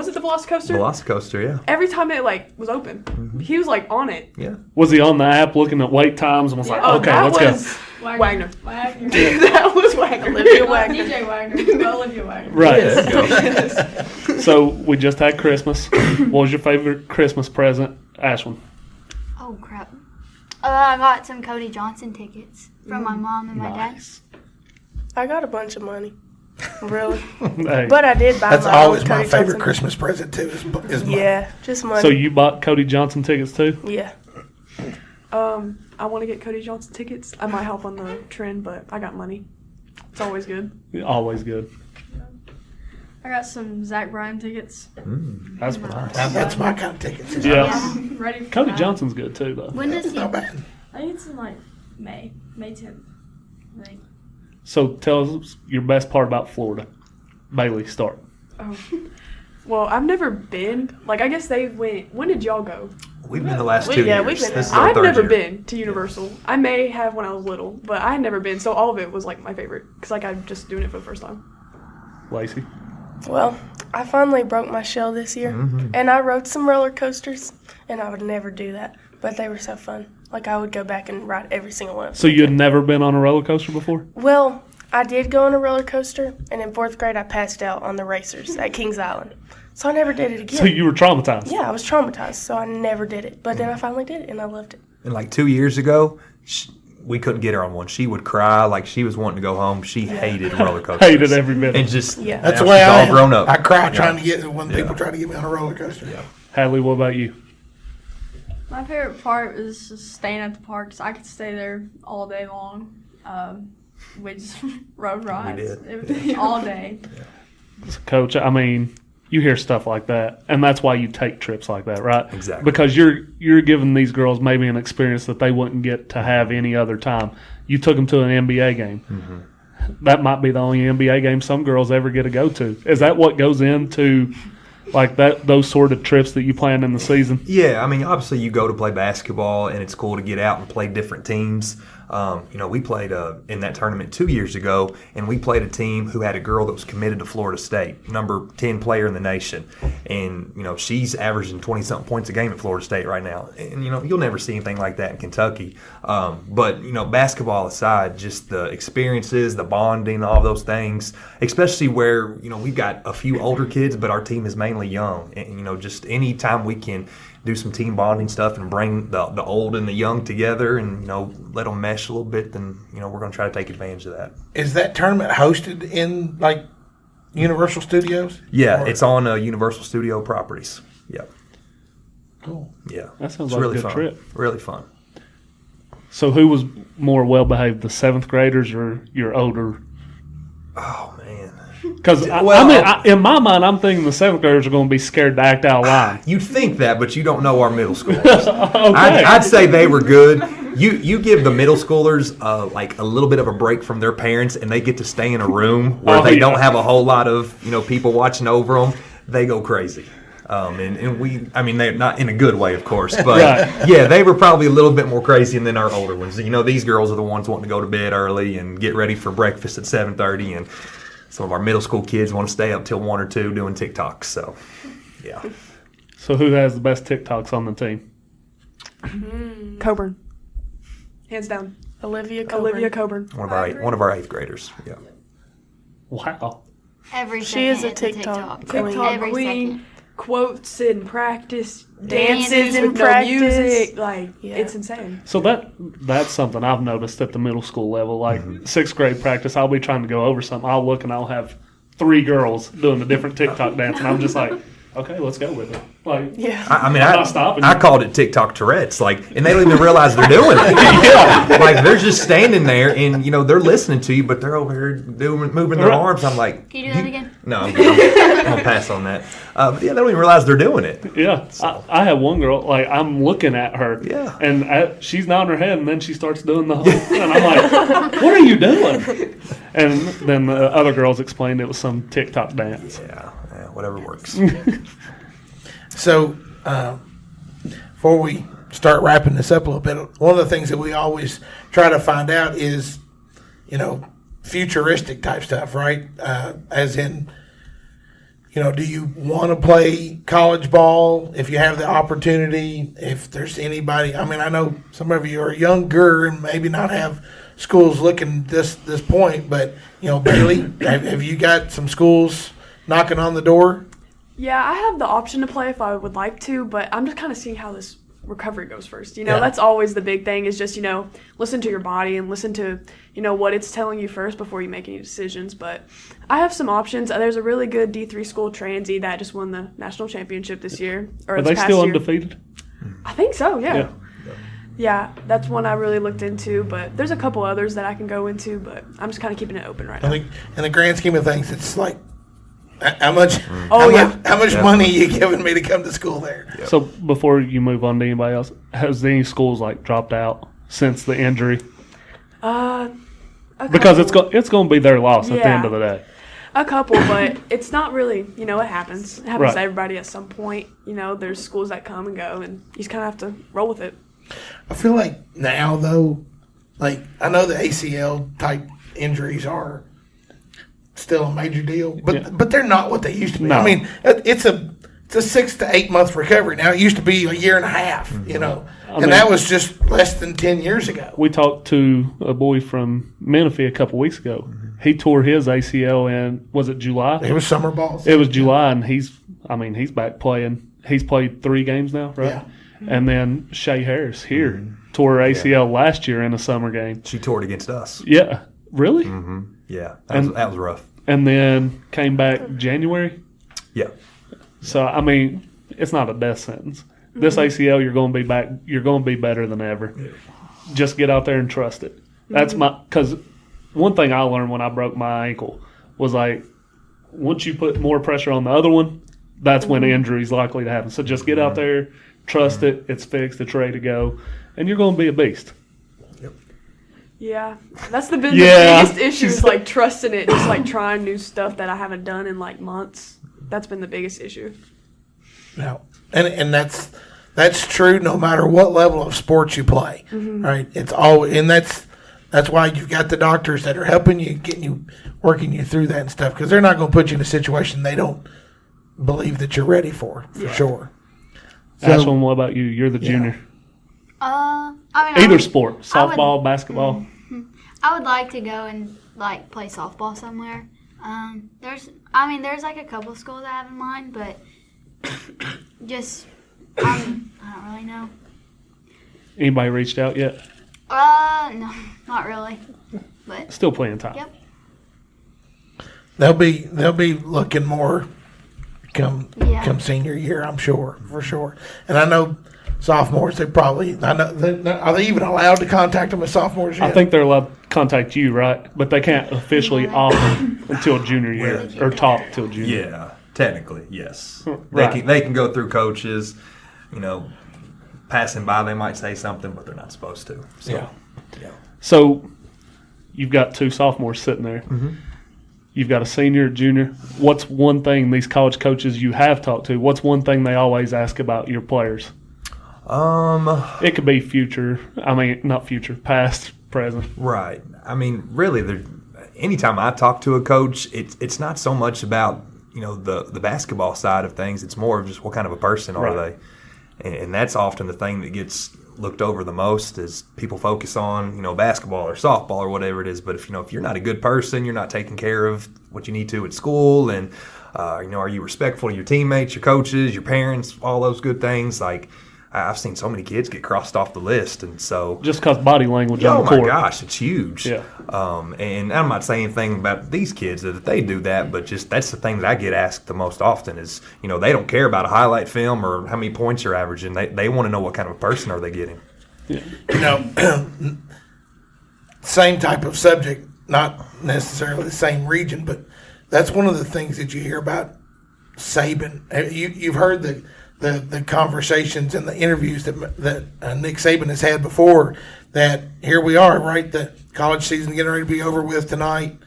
it the Velocicoaster? Velocicoaster. Yeah. Every time it like was open, he was like on it. Yeah. Was he on the app looking at wait times and was like, Oh, okay, that let's was go? Wagner. Wagner. That was Wagner. Olivia Not Wagner. DJ Wagner, but Olivia Wagner. Right. Yeah. So we just had Christmas. What was your favorite Christmas present, Ashlan? Oh, crap. I got some Cody Johnson tickets from my mom and my dad. I got a bunch of money. Really? Hey. But I did buy That's my always own my Cody favorite Johnson. Christmas present too. Is money. Yeah, just money. So you bought Cody Johnson tickets too? Yeah. I want to get Cody Johnson tickets. I might help on the trend, but I got money. It's always good. Always good. I got some Zach Bryan tickets. That's nice. That's my kind of tickets. Yeah. Ready for Cody that. Johnson's good too, though. When does he? Not bad. I think it's in like May 10th. I think. So tell us your best part about Florida. Bailey, start. Oh. Well, I've never been. Like, I guess they went. When did y'all go? We've been the last We- 2 yeah, years. we've been This is there. our I've third never year. been to Universal. I may have when I was little, but I had never been. So all of it was like my favorite because like I'm just doing it for the first time. Lacey. Well, I finally broke my shell this year, and I rode some roller coasters, and I would never do that, but they were so fun. Like, I would go back and ride every single one of them. So you had never been on a roller coaster before? Well, I did go on a roller coaster, and in 4th grade, I passed out on the racers at Kings Island. So I never did it again. So you were traumatized? Yeah, I was traumatized, so I never did it. But then I finally did it, and I loved it. And like 2 years ago, we couldn't get her on one. She would cry like she was wanting to go home. She hated roller coasters. Hated every minute. And just Yeah. That's now the way she's I all am. grown up. I cry Yeah. trying to get when people Yeah. try to get me on a roller coaster. Yeah. Hadley, what about you? My favorite part was just staying at the parks. I could stay there all day long. We just rode rides. did. It was all day. Coach, I mean, you hear stuff like that, and that's why you take trips like that, right? Exactly. Because you're giving these girls maybe an experience that they wouldn't get to have any other time. You took them to an NBA game. Mm-hmm. That might be the only NBA game some girls ever get to go to. Is that what goes into like that? Those sort of trips that you plan in the season? Yeah, I mean, obviously you go to play basketball, and it's cool to get out and play different teams. We played in that tournament 2 years ago, and we played a team who had a girl that was committed to Florida State, number 10 player in the nation. And, she's averaging 20-something points a game at Florida State right now. And, you'll never see anything like that in Kentucky. But basketball aside, just the experiences, the bonding, all those things, especially where, we've got a few older kids, but our team is mainly young. And, just any time we can do some team bonding stuff and bring the old and the young together and, let them mesh a little bit, then, we're going to try to take advantage of that. Is that tournament hosted in like Universal Studios? Yeah, Or- it's on Universal Studio properties. Yeah. Cool. Yeah. That sounds It's like really a good fun. trip. Really fun. So who was more well behaved, the 7th graders or your older? Oh, man. Because in my mind, I'm thinking the 7th graders are going to be scared to act out of line. You think that, but you don't know our middle schoolers. Okay. I'd say they were good. You give the middle schoolers like a little bit of a break from their parents, and they get to stay in a room where they don't have a whole lot of people watching over them. They go crazy. They're not in a good way, of course, but yeah, they were probably a little bit more crazy than our older ones. These girls are the ones wanting to go to bed early and get ready for breakfast at 7:30, and some of our middle school kids want to stay up till 1 or 2 doing TikToks. So, yeah. So who has the best TikToks on the team? Coburn, hands down. Olivia Coburn. One of our 8th graders. Yeah. Wow. Every She is second a it's TikTok TikTok Every queen. second. Quotes in practice, Dances dances in with practice. no music. Like, Yeah. it's insane. So that's something I've noticed at the middle school level. Like 6th grade practice, I'll be trying to go over something. I'll look and I'll have 3 girls doing a different TikTok dance, and I'm just like, okay, let's go with it. Like, Yeah. I'm not stopping. I called it TikTok Tourette's, and they don't even realize they're doing it. Yeah. Like, they're just standing there, and they're listening to you, but they're over here moving their arms. I'm like, Can you do that again? No, I'm gonna pass on that. But yeah, they don't even realize they're doing it. Yeah, I have one girl, like, I'm looking at her, Yeah. and she's nodding her head, and then she starts doing the whole thing, and I'm like, what are you doing? And then the other girls explained it was some TikTok dance. Yeah, whatever works. So, before we start wrapping this up a little bit, one of the things that we always try to find out is, futuristic type stuff, right? As in, do you want to play college ball if you have the opportunity? If there's anybody, I know some of you are younger and maybe not have schools looking this point, but Bailey, have you got some schools knocking on the door? Yeah, I have the option to play if I would like to, but I'm just kind of seeing how this recovery goes first. Yeah. That's always the big thing is just, listen to your body and listen to, what it's telling you first before you make any decisions. But I have some options. There's a really good D3 school, Transy, that just won the national championship this year. Are they still undefeated? I think so, yeah. Yeah, that's one I really looked into, but there's a couple others that I can go into, but I'm just kind of keeping it open right now. I think in the grand scheme of things, it's like, how much Yeah. money are you giving me to come to school there? So before you move on to anybody else, has any schools dropped out since the injury? Because it's going to be their loss at the end of the day. A couple, but it's not really, it happens. It happens Right. to everybody at some point. There's schools that come and go, and you just kind of have to roll with it. I feel like now, though, I know the ACL type injuries are still a major deal, but they're not what they used to be. No. It's a 6 to 8 month recovery now. It used to be a year and a half, Mm-hmm. and that was just less than 10 years ago. We talked to a boy from Menifee a couple weeks ago. He tore his ACL in, was it July? It was summer balls. It was July, and he's back playing. He's played 3 games now, right? Yeah. And then Shay Harris here tore her ACL last year in a summer game. She tore it against us. Yeah. Really? Yeah, that was rough. And then came back January. Yeah. So, it's not a death sentence. This ACL, you're going to be back. You're going to be better than ever. Just get out there and trust it. That's because one thing I learned when I broke my ankle was once you put more pressure on the other one, that's when injury is likely to happen. So just get out there, trust it. It's fixed. It's ready to go, and you're going to be a beast. Yeah, that's the biggest issue is trusting it, just trying new stuff that I haven't done in months. That's been the biggest issue. No, and that's true no matter what level of sports you play, right? It's always, and that's why you've got the doctors that are helping you, getting you, working you through that and stuff, because they're not going to put you in a situation they don't believe that you're ready for sure. So, Ashlan, what about you? You're the junior. Either sport, softball, basketball. I would like to go and play softball somewhere. There's a couple schools I have in mind, but just I don't really know. Anybody reached out yet? No, not really. But Still playing time. Yep. they'll be looking more come senior year, I'm sure, for sure. And I know sophomores, they probably, I know, are they even allowed to contact them as sophomores yet? I think they're allowed to contact you, right? But they can't officially offer until junior year or talk till junior. Yeah, technically, yes. Right. They can go through coaches, passing by, they might say something, but they're not supposed to. So, yeah. So you've got 2 sophomores sitting there. Mm-hmm. You've got a senior, junior. What's one thing these college coaches you have talked to, what's one thing they always ask about your players? It could be not future, past, present. Right. I mean, really, anytime I talk to a coach, it's not so much about the basketball side of things. It's more of just what kind of a person are they, and that's often the thing that gets looked over the most. Is people focus on basketball or softball or whatever it is, but if you're not a good person, you're not taking care of what you need to at school, and are you respectful to your teammates, your coaches, your parents, all those good things. Like, I've seen so many kids get crossed off the list, and so just because body language on the court. Oh my gosh, it's huge. Yeah. And I'm not saying anything about these kids that they do that, but just that's the thing that I get asked the most often is they don't care about a highlight film or how many points you're averaging. They want to know what kind of a person are they getting. Yeah. Same type of subject, not necessarily the same region, but that's one of the things that you hear about Saban. You've heard the conversations and the interviews that Nick Saban has had before, that here we are, right? The college season getting ready to be over with tonight.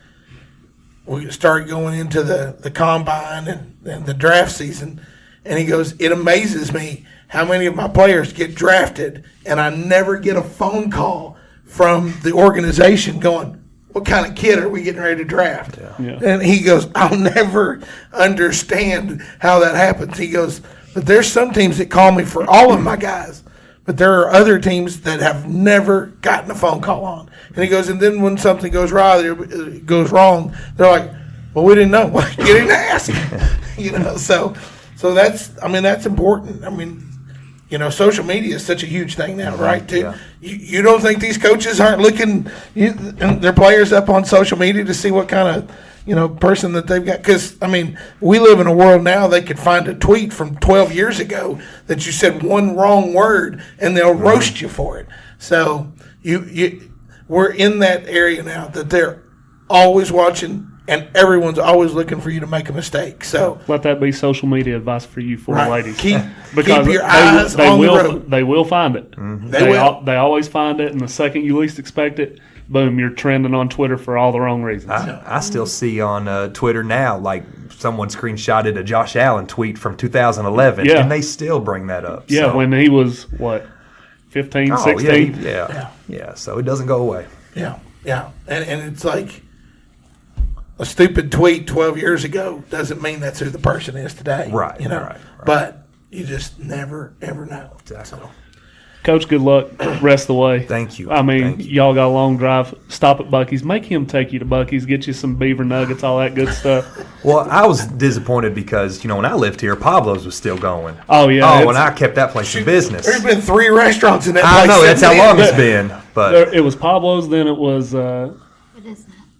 We start going into the combine and the draft season. And he goes, it amazes me how many of my players get drafted and I never get a phone call from the organization going, what kind of kid are we getting ready to draft? Yeah. And he goes, I'll never understand how that happens. He goes, but there's some teams that call me for all of my guys, but there are other teams that have never gotten a phone call on. And he goes, and then when something goes wrong, they're like, well, we didn't know. You didn't ask. So that's important. I mean, social media is such a huge thing now, right? Too. Yeah. You don't think these coaches aren't looking their players up on social media to see what kind of person that they've got? Because, we live in a world now they could find a tweet from 12 years ago that you said one wrong word and they'll roast you for it. So we're in that area now that they're always watching and everyone's always looking for you to make a mistake. So let that be social media advice for you four ladies. Keep because your eyes on the road. They will find it. Mm-hmm. They always find it, and the second you least expect it, boom, you're trending on Twitter for all the wrong reasons. I still see on Twitter now, like someone screenshotted a Josh Allen tweet from 2011, and they still bring that up. Yeah, so. when he was, 15, 16? Yeah, so it doesn't go away. Yeah. And it's like a stupid tweet 12 years ago doesn't mean that's who the person is today. Right, right. But you just never, ever know. Exactly. So. Coach, good luck rest of the way. Thank you. Y'all got a long drive. Stop at Buc-ee's. Make him take you to Buc-ee's, get you some beaver nuggets, all that good stuff. Well, I was disappointed because, when I lived here, Pablo's was still going. Oh, yeah. And I kept that place in business. There's been 3 restaurants in that place. I know, that's how long it's been. But it was Pablo's, then it was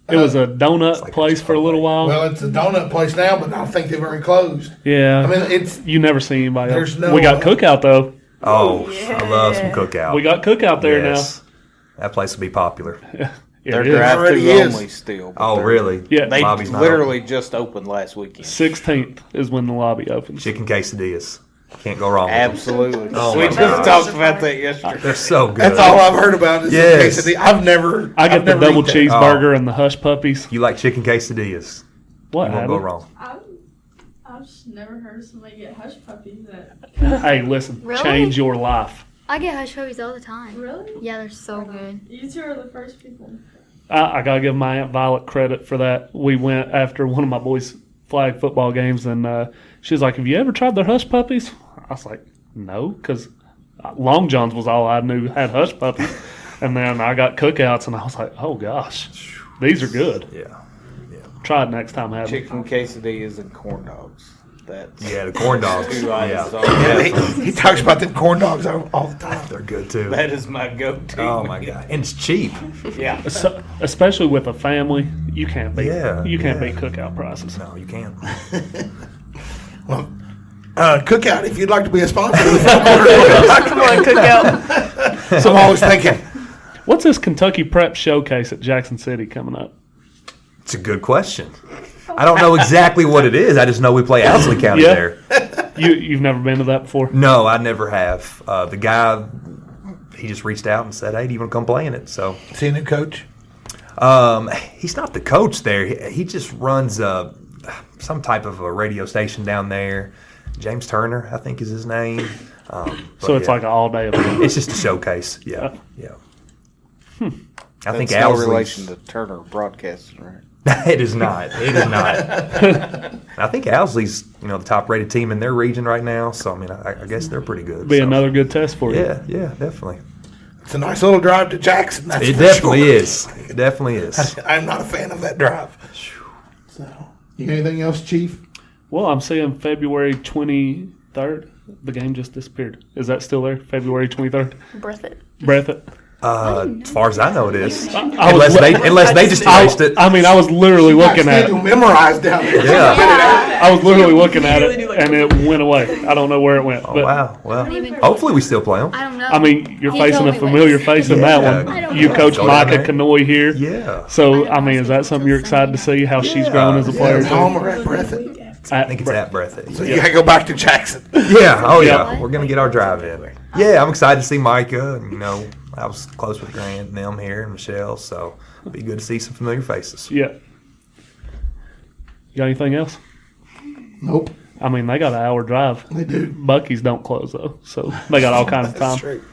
it was a donut place for a little while. Well, it's a donut place now, but I think they've already closed. Yeah. It's you never see anybody else. There's no, we got Cookout, though. Oh, yeah. I love some Cookout. We got Cookout there now. That place will be popular. They're drive-thru only still. Oh, really? Yeah. They literally just opened last weekend. 16th is when the lobby opens. Chicken quesadillas. Can't go wrong with Absolutely. Oh, we just talked about that yesterday. They're so good. That's all I've heard about is quesadilla. I get the double cheeseburger and the hush puppies. You like chicken quesadillas. What? You won't go wrong. I've just never heard of somebody get hush puppies. Hey, listen. Really? Change your life. I get hush puppies all the time. Really? Yeah, they're so good. You two are the first people. I got to give my Aunt Violet credit for that. We went after one of my boys' flag football games, and she was like, have you ever tried their hush puppies? I was like, no, because Long John's was all I knew had hush puppies. And then I got Cookouts, and I was like, oh, gosh, these are good. Yeah. Try it next time, Hadley. Chicken quesadillas and corn dogs. The corn dogs. He talks about them corn dogs all the time. They're good, too. That is my go-to. Oh, my God. And it's cheap. Yeah. Especially with a family, you can't beat beat Cookout prices. No, you can't. Well, Cookout, if you'd like to be a sponsor of the From Corner to Corner. Come on, Cookout. So I'm always thinking, What's this Kentucky Prep Showcase at Jackson City coming up? It's a good question. I don't know exactly what it is. I just know we play Ashlan County Yeah. there. You've never been to that before? No, I never have. The guy, he just reached out and said, "Hey, do you want to come play in it?" So see a new coach. he's not the coach there. He just runs some type of a radio station down there. James Turner, I think, is his name. So it's like an all-day event. It's just a showcase. Yeah, yeah. I think That's no Owsley's- relation to Turner Broadcasting, right? It is not. It is not. I think Owsley's, the top-rated team in their region right now. So I mean, I guess they're pretty good. Be so. another good test for you. Yeah, definitely. It's a nice little drive to Jackson. That's It for definitely sure. is. It definitely is. I'm not a fan of that drive. So, you got anything else, Chief? Well, I'm seeing February 23rd. The game just disappeared. Is that still there? February 23rd? Breath it. Breath it. As far as I know, it is. I was Unless they just erased it. I mean, I was literally looking at Schedule it. memorized down there. Yeah. I was literally looking at it, and it went away. I don't know where it went. Oh, But, wow. Well, hopefully we still play them. I don't know. I mean, you're He facing told a me familiar what. face in Yeah. that I one. don't You know. coach Go down Micah there. Kanoy here. Yeah. So, I mean, is that something you're excited to see, how she's grown as a player? At home or at Breathitt? I think it's at Breathitt. So you got to go back to Jackson. Yeah. Oh, yeah. Yeah. We're going to get our drive in. Yeah, I'm excited to see Micah. And, I was close with Grant and them here and Michelle. So it'll be good to see some familiar faces. Yeah. You got anything else? Nope, I mean, they got an hour drive. they do. Bucky's don't close, though. So they got all kinds of That's time. true.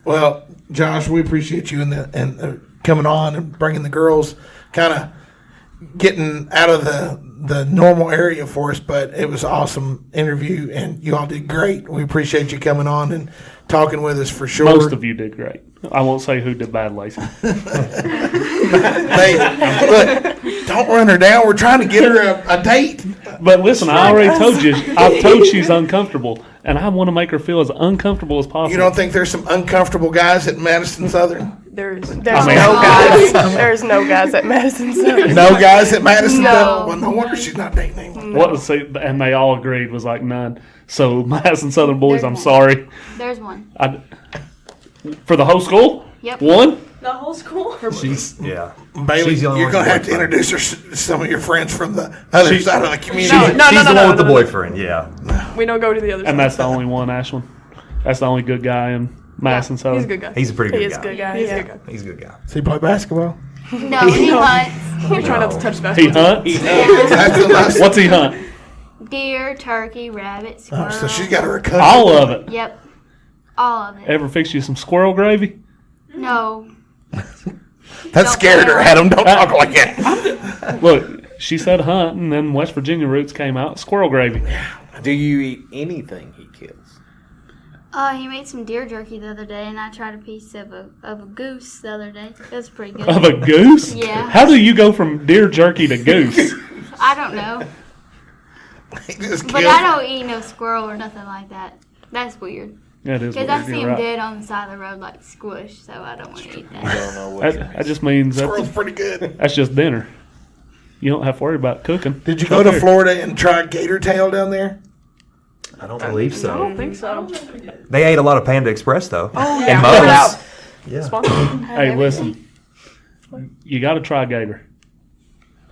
Well, Josh, we appreciate you and coming on and bringing the girls, kind of getting out of the normal area for us. But it was an awesome interview, and you all did great. We appreciate you coming on and talking with us for sure. Most of you did great. I won't say who did bad, Laci. Hey, look, don't run her down. We're trying to get her a date. But listen, I already told you. I've told she's uncomfortable, and I want to make her feel as uncomfortable as possible. You don't think there's some uncomfortable guys at Madison Southern? There's I mean- no guys. There's no guys at Madison Southern. No guys at Madison No. Southern? Well, no wonder she's not dating anyone. What was and they all agreed was like none. So Madison Southern boys, There's I'm one. sorry. There's one. For the whole school? Yep. One? The whole school? Yeah. Bailey, She's the only you're one going to with have to boyfriend. introduce her to some of your friends from the other side of the community. No, She's the one with the no. boyfriend, yeah. We don't go to the other side. And that's the only one, Ashlan. That's the only good guy in Madison Southern. He's a good guy. He's a pretty good He is guy. a good guy. He's Yeah. a good guy. He's a good guy. Does he play basketball? No, he hunts We try not to touch He basketball. hunts? That's the last. What's he hunt? deer, turkey, rabbit, Oh, squirrel. so she's got her a cousin. All of it. Yep. All of it. Ever fix you some squirrel gravy? No. That scared her, Adam. Don't talk like that. Look, she said hunt, and then West Virginia roots came out. Squirrel gravy. Do you eat anything he kills? He made some deer jerky the other day, and I tried a piece of a goose the other day. It was pretty good. Of a goose? Yeah. How do you go from deer jerky to goose? I don't know. He just But killed I her. don't eat no squirrel or nothing like that. That's weird. That is Because weird. I see You're them right. dead on the side of the road like squish, so I don't want to eat I that. don't know what That just means Squirrel's pretty good. that's just dinner. You don't have to worry about cooking. Did you go to Florida and try gator tail down there? I don't believe I so. don't think so. They ate a lot of Panda Express, though. Oh, And yeah. Moe's. Put it out. Yeah. Sponsor. Hey, listen. You got to try gator.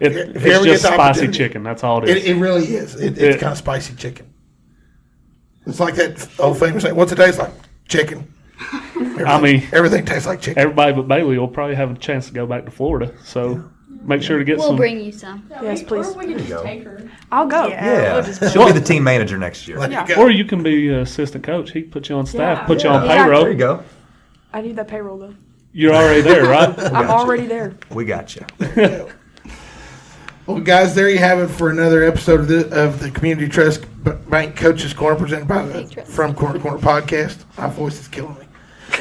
If you It's ever get just the spicy opportunity. chicken. That's all it is. It really is. It's It- kind of spicy chicken. It's like that old famous saying, what's it taste like? Chicken. Everything tastes like chicken. Everybody but Bailey will probably have a chance to go back to Florida. So make sure to get We'll some. bring you some. Yes, please. Or we could just take her. I'll go. Yeah. She'll be the team manager next year. Let Yeah. it go. Or you can be assistant coach. He can put you on staff, Yeah. put you on Yeah. payroll. There you go. I need that payroll, though. You're already there, right? I'm already there. We got you. Well, guys, there you have it for another episode of the Community Trust Bank Coaches Corner presented by the From Corner to Corner podcast. My voice is killing me.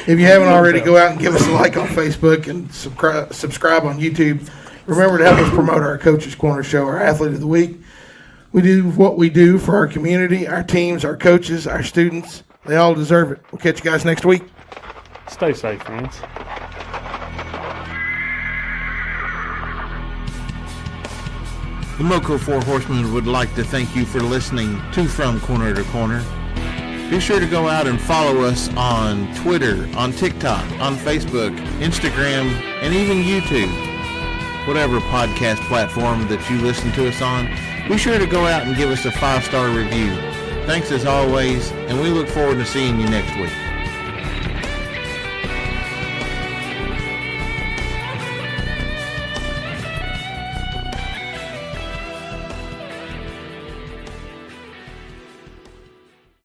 If you haven't already, go out and give us a like on Facebook and subscribe on YouTube. Remember to help us promote our Coaches Corner show, our Athlete of the Week. We do what we do for our community, our teams, our coaches, our students. They all deserve it. We'll catch you guys next week. Stay safe, friends. The Moco Four Horsemen would like to thank you for listening to From Corner to Corner. Be sure to go out and follow us on Twitter, on TikTok, on Facebook, Instagram, and even YouTube. Whatever podcast platform that you listen to us on, be sure to go out and give us a 5-star review. Thanks as always, and we look forward to seeing you next week.